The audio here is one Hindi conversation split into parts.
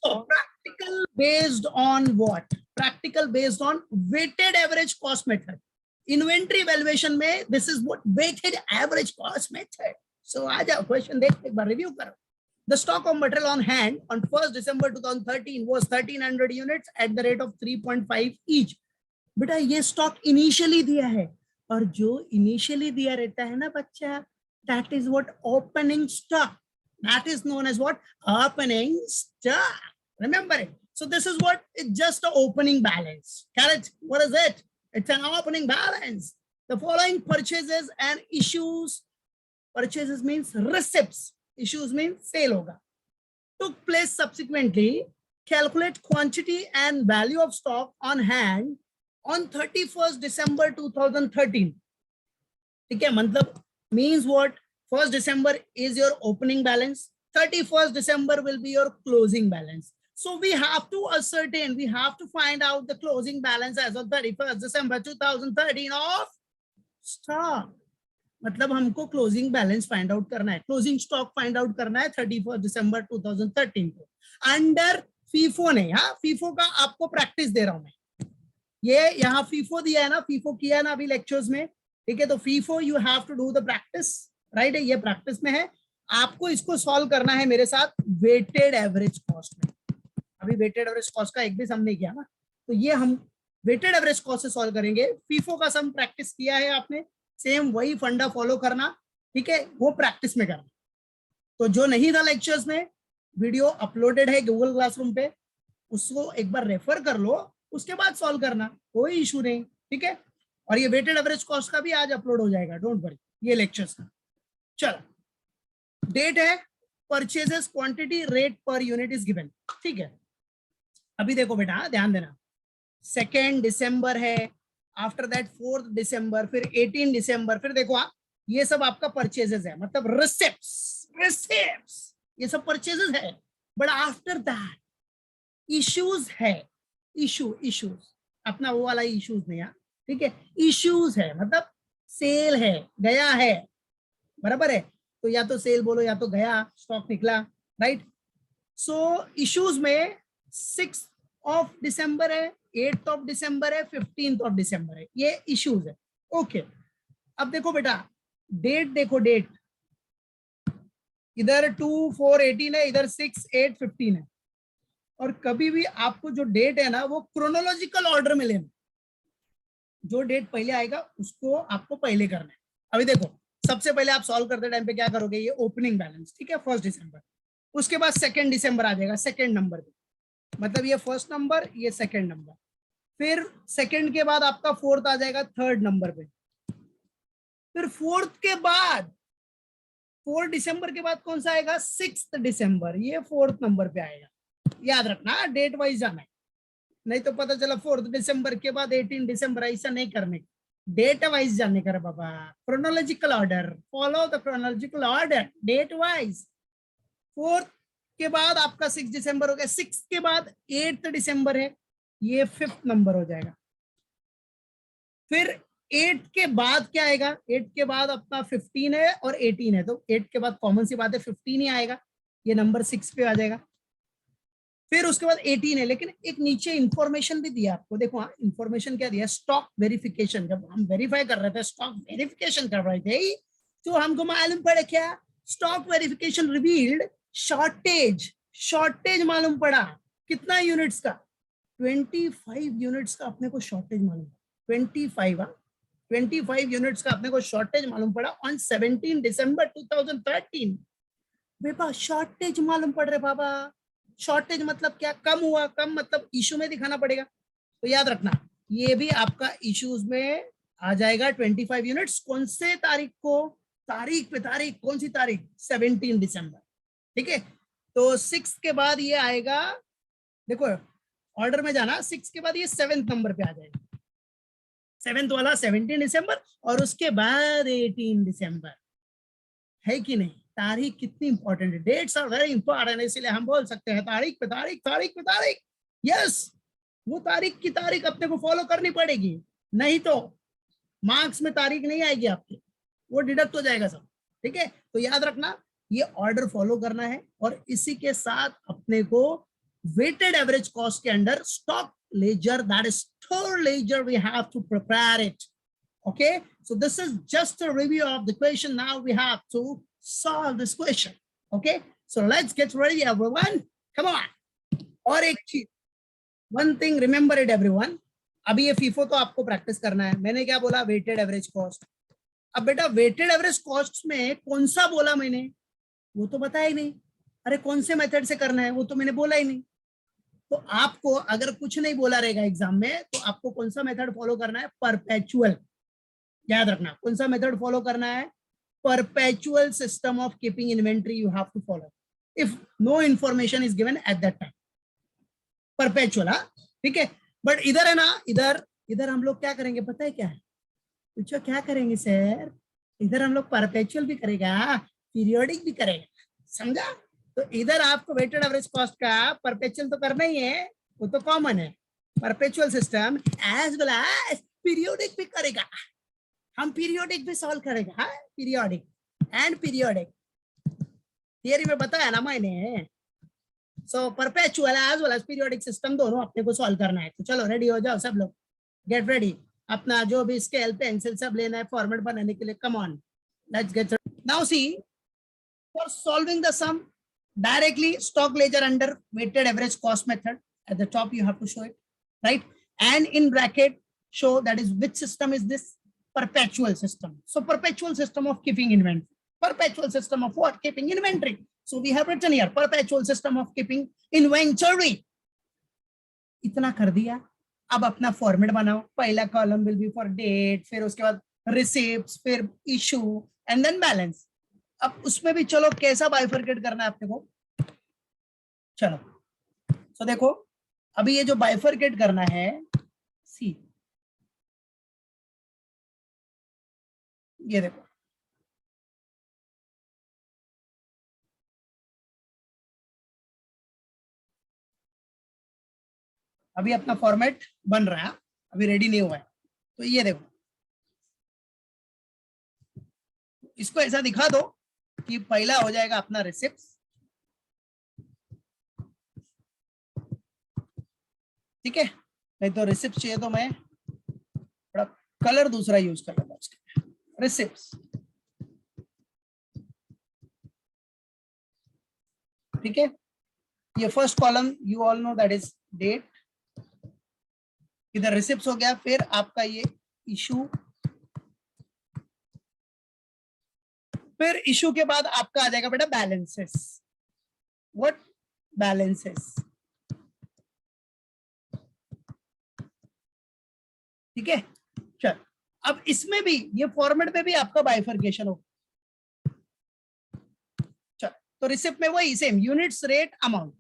practical based on what? Practical based on weighted average cost method. Inventory valuation में this is what weighted average cost method. So आ जाओ क्वेश्चन देख एक बार रिव्यू करो. The stock of material on hand on 1st December 2013 was 1300 units at the rate of 3.5 each. बेटा ये स्टॉक इनिशियली दिया है और जो इनिशियली दिया रहता है ना बच्चा, that is what opening stock. That is known as what? Opening stock. Remember it. So this is what? It's just an opening balance. Correct? What is it? It's an opening balance. The following purchases and issues. Purchases means receipts. Issues means sale hoga. Took place subsequently. Calculate quantity and value of stock on hand on 31st December 2013. Okay, मतलब means what? 1st December is your opening balance. 31st December will be your closing balance. So we have to ascertain, we have to find out the closing balance as of 31st December 2013 of stock. मतलब हमको closing balance find out करना है, closing stock find out करना है 31st December 2013 को. Under FIFO नहीं, हाँ FIFO का आपको practice दे रहा हूँ मैं. ये यहाँ FIFO दिया है ना, FIFO किया ना अभी lectures में, ठीक है? तो FIFO you have to do the practice, right? ये practice में है. आपको इसको solve करना है मेरे साथ weighted average cost में. अभी वेटेड एवरेज कॉस्ट का एक भी सम नहीं किया ना, तो ये हम वेटेड एवरेज कॉस्ट से सॉल्व करेंगे. फीफो का सम प्रैक्टिस किया है आपने, सेम वही फंडा फॉलो करना, ठीक है? वो प्रैक्टिस में करना. तो जो नहीं था लेक्चर्स में, वीडियो अपलोडेड है गूगल क्लासरूम पे, उसको एक बार रेफर कर लो, उसके बाद सॉल्व करना, कोई इशू नहीं, ठीक है? और ये वेटेड एवरेज कॉस्ट का भी आज अपलोड हो जाएगा, डोंट वरी, ये लेक्चर्स का. चलो, डेट है, purchases quantity, rate per unit is given, ठीक है? अभी देखो बेटा, ध्यान देना, 2 दिसंबर है, आफ्टर दैट 4 दिसंबर, फिर 18 दिसंबर, फिर देखो ये सब आपका परचेजेस है, मतलब रिसिप्ट्स, ये सब परचेजेस है. बट आफ्टर दैट इश्यूज है, इश्यूज अपना वो वाला इश्यूज नहीं है, ठीक है? इश्यूज है मतलब सेल है, गया है, बराबर है? तो या तो सेल बोलो या तो गया, स्टॉक निकला, राइट? सो इश्यूज में 6th of December है, 8th of December है, 15th of December है, ये इश्यूज है. ओके, अब देखो बेटा, डेट देखो, डेट इधर 2, 4, 18 है, इधर 6, 8, 15 है. और कभी भी आपको जो डेट है ना, वो क्रोनोलॉजिकल ऑर्डर में लेना, जो डेट पहले आएगा उसको आपको पहले करना है. अभी देखो, सबसे पहले आप सॉल्व करते टाइम पे क्या करोगे, ये ओपनिंग बैलेंस, ठीक है? 1 दिसंबर, उसके बाद 2 दिसंबर आ जाएगा सेकेंड नंबर पे, मतलब ये फर्स्ट नंबर, ये सेकंड नंबर, फिर सेकंड के बाद आपका 4th आ जाएगा 3rd नंबर पे, फिर 4th के बाद 4 दिसंबर के बाद कौन सा आएगा, 6th दिसंबर, ये 4th नंबर पे आएगा. याद रखना, डेट वाइज जाना है, नहीं तो पता चला 4th दिसंबर के बाद 18 दिसंबर, ऐसा नहीं करने, डेट वाइज जाने का बाबा. Chronological order, follow the chronological order, date wise. 4th के बाद आपका 6 दिसंबर हो गया, 6 के बाद 8th दिसंबर है, ये 5th नंबर हो जाएगा. फिर 8 के बाद क्या आएगा, 8 के बाद अपना 15 है और 18 है, तो 8 के बाद कॉमन सी बात है 15 ही आएगा, ये नंबर 6 पे आ जाएगा. फिर उसके बाद 18 है, लेकिन एक नीचे इंफॉर्मेशन भी दिया आपको, देखो हाँ, इंफॉर्मेशन क्या दिया, स्टॉक वेरिफिकेशन. जब हम वेरीफाई कर रहे थे, स्टॉक वेरिफिकेशन कर रहे थे, तो हमको मालूम पड़ा क्या, स्टॉक वेरिफिकेशन रिवील्ड शॉर्टेज मालूम पड़ा. कितना यूनिट्स का, 25 यूनिट्स का अपने को शॉर्टेज मालूम पड़ा. 25 यूनिट्स का अपने को शॉर्टेज मालूम पड़ा ऑन 17 दिसंबर 2013. बेटा शॉर्टेज मालूम पड़ रहे बाबा, शॉर्टेज मतलब क्या, कम हुआ, कम मतलब इशू में दिखाना पड़ेगा. तो याद रखना, ये भी आपका इश्यूज में आ जाएगा 25 यूनिट्स. कौन से तारीख को, तारीख पे तारीख, कौन सी तारीख, 17 दिसंबर, ठीक है? तो 6 के बाद ये आएगा, देखो ऑर्डर में जाना, 6 के बाद ये 7th नंबर पे आ जाएगा, 7th वाला 17 दिसंबर, और उसके बाद 18 दिसंबर, है कि नहीं? तारीख कितनी इंपॉर्टेंट है, डेट्स आर वेरी इंपॉर्टेंट, इसलिए हम बोल सकते हैं तारीख पे तारीख, तारीख पे तारीख. यस, वो तारीख की तारीख अपने को फॉलो करनी पड़ेगी, नहीं तो मार्क्स में तारीख नहीं आएगी आपके, वो डिडक्ट हो जाएगा सब, ठीक है? तो याद रखना, ये ऑर्डर फॉलो करना है, और इसी के साथ अपने को वेटेड एवरेज कॉस्ट के under stock ledger, that is store ledger, we have to prepare it. Okay, so this is just a review of the question. Now we have to solve this question. Okay, so let's get ready everyone, come on. और एक चीज, one thing remember it everyone, अभी ये FIFO तो आपको प्रैक्टिस करना है. मैंने क्या बोला, वेटेड एवरेज कॉस्ट. अब बेटा वेटेड एवरेज कॉस्ट में कौन सा बोला मैंने, वो तो बताया ही नहीं. अरे कौन से मेथड से करना है वो तो मैंने बोला ही नहीं. तो आपको अगर कुछ नहीं बोला रहेगा एग्जाम में, तो आपको कौन सा मेथड फॉलो करना है, परपेचुअल. याद रखना कौन सा मेथड फॉलो करना है, perpetual system of keeping inventory you have to follow if no information is given at that time. Perpetual, ठीक है. बट इधर है ना, इधर हम लोग क्या करेंगे पता है क्या है, पूछो क्या करेंगे सर, इधर हम लोग परपेचुअल भी करेगा, पीरियोडिक भी करेगा, समझा. तो इधर आपको वेटेड एवरेज कॉस्ट का परपेचुअल तो करना ही है, वो तो कॉमन है. Perpetual system as well as periodic भी करेगा. हम पीरियोडिक भी सॉल्व करेगा, पीरियोडिक एंड पीरियोडिक थियरी में बताया ना मैंने. So perpetual as well as periodic system दोनों अपने को सॉल्व करना है. तो चलो रेडी हो जाओ सब लोग, गेट रेडी. अपना जो भी स्केल पेंसिल सब लेना है फॉर्मेट बनाने के लिए. Come on, let's get. Now see, for solving the sum directly stock ledger under weighted average cost method, at the top you have to show it, right? And in bracket show that is which system is this, perpetual system. So perpetual system of keeping inventory. Perpetual system of what, keeping inventory. So we have written here perpetual system of keeping inventory. इतना कर दिया. अब अपना फॉर्मेट बनाओ. पहला column will be for date, फिर उसके बाद रिसिप्ट्स, फिर इशू एंड देन बैलेंस. अब उसमें भी चलो कैसा बाइफरकेट करना है आपने को, चलो. तो देखो अभी ये जो बाइफरकेट करना है, सी ये देखो, अभी अपना फॉर्मेट बन रहा है, अभी रेडी नहीं हुआ है. तो ये देखो, इसको ऐसा दिखा दो कि पहला हो जाएगा अपना रिसिप्ट्स, ठीक है. नहीं तो रिसिप्ट चाहिए तो मैं थोड़ा कलर दूसरा यूज कर लेता उसके. रिसिप्ट्स, ठीक है. ये first column you all know that is date, इधर रिसिप्ट्स हो गया. फिर आपका ये इशू, फिर इशू के बाद आपका आ जाएगा बेटा बैलेंसेस. व्हाट बैलेंसेस, ठीक है. चल अब इसमें भी ये फॉर्मेट में भी आपका बाइफरकेशन हो. चल तो रिसिप्ट में वही same units, rate, amount.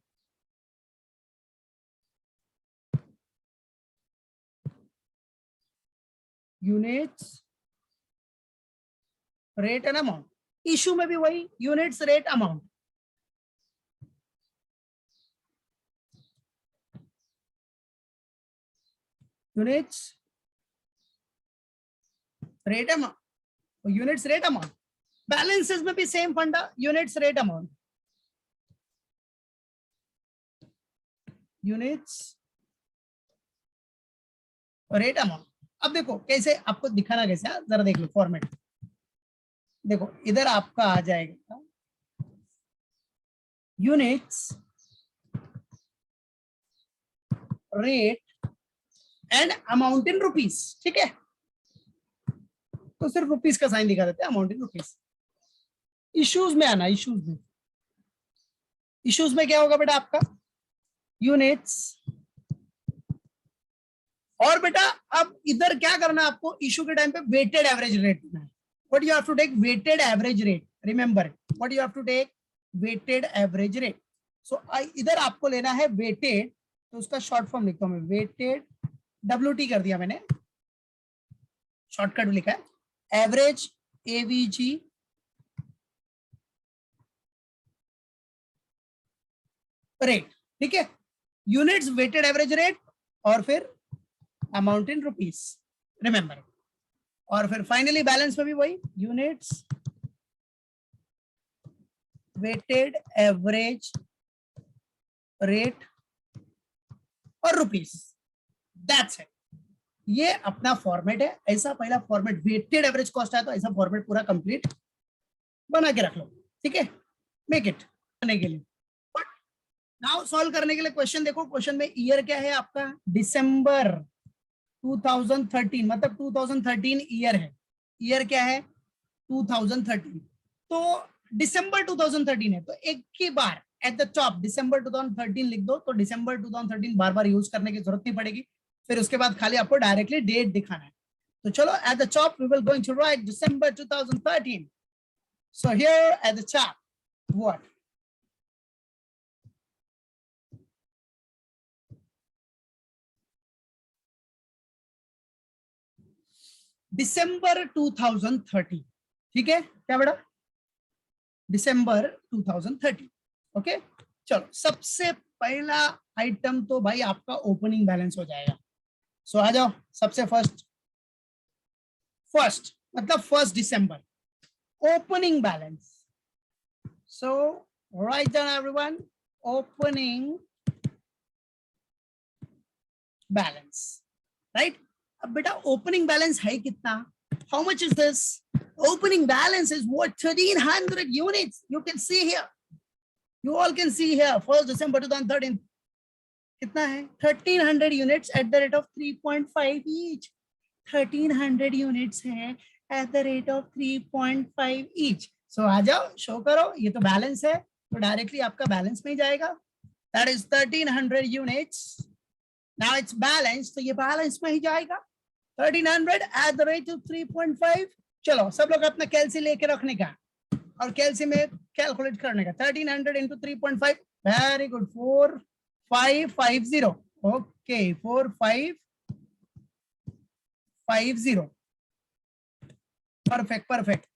Units, rate and amount. Issue में भी वही units, rate, amount. Units, rate, amount, units, rate, amount. Balances में भी सेम फंडा, units, rate, amount. Units, rate, amount. अब देखो कैसे आपको दिखाना, कैसे जरा देख लो फॉर्मेट. देखो इधर आपका आ जाएगा units, rate and amount in rupees, ठीक है. तो सिर्फ रुपीस का साइन दिखा देते हैं, अमाउंट इन रुपीस. इश्यूज में आना, इश्यूज में क्या होगा बेटा आपका यूनिट्स. और बेटा अब इधर क्या करना है आपको, इशू के टाइम पे वेटेड एवरेज रेट लेना है. What you have to take, weighted average rate. Remember what you have to take, weighted average rate. So इधर आपको लेना है वेटेड, तो उसका शॉर्ट फॉर्म लिखता हूं मैं, वेटेड, WT कर दिया मैंने, शॉर्टकट लिखा है, एवरेज, AVG, रेट, ठीक है. यूनिट्स, वेटेड एवरेज रेट, और फिर अमाउंट इन रुपीस, रिमेंबर. और फिर फाइनली बैलेंस में भी वही यूनिट्स, वेटेड एवरेज रेट, और रुपीस, दैट्स इट। ये अपना फॉर्मेट है, ऐसा पहला फॉर्मेट वेटेड एवरेज कॉस्ट है, तो ऐसा फॉर्मेट पूरा कंप्लीट बना के रख लो, ठीक है, मेक इट करने के लिए। बट नाउ सॉल्व करने के लिए क्वेश्चन देखो, क्वेश्चन में ईयर क्या है आपका, दिसंबर 2013, मतलब 2013 ईयर है, ईयर क्या है 2013, तो दिसंबर 2013 है, तो एक ही बार एट द टॉप दिसंबर 2013 लिख दो, तो दिसंबर 2013 बार बार यूज करने की जरूरत नहीं पड़ेगी, फिर उसके बाद खाली आपको डायरेक्टली डेट दिखाना है। तो चलो at the top we will going to write December 2013, so here at the top what, December 2013, ठीक है, क्या बेटा, दिसंबर 2013, ओके। चलो सबसे पहला आइटम तो भाई आपका ओपनिंग बैलेंस हो जाएगा, सो आ जाओ सबसे फर्स्ट मतलब 1 दिसंबर opening balance, so write down everyone, opening balance, right. अब बेटा ओपनिंग बैलेंस है कितना, how much is this, opening balance is what, 1300 units, you can see here, you all can see here 1st December 2013 कितना है 1300 units at the rate of 3.5 each, 1300 units है at the rate of 3.5 each, so आ जाओ शो करो, ये तो बैलेंस है, तो डायरेक्टली आपका बैलेंस में ही जाएगा, that is 1300 units, now it's balance, तो ये बैलेंस में ही जाएगा, 1300 at the rate of 3.5, चलो सब लोग अपना कैलसी लेके रखने का और कैलसी में कैलकुलेट करने का, 1300 into 3.5, very good, 4550, okay 4550, perfect,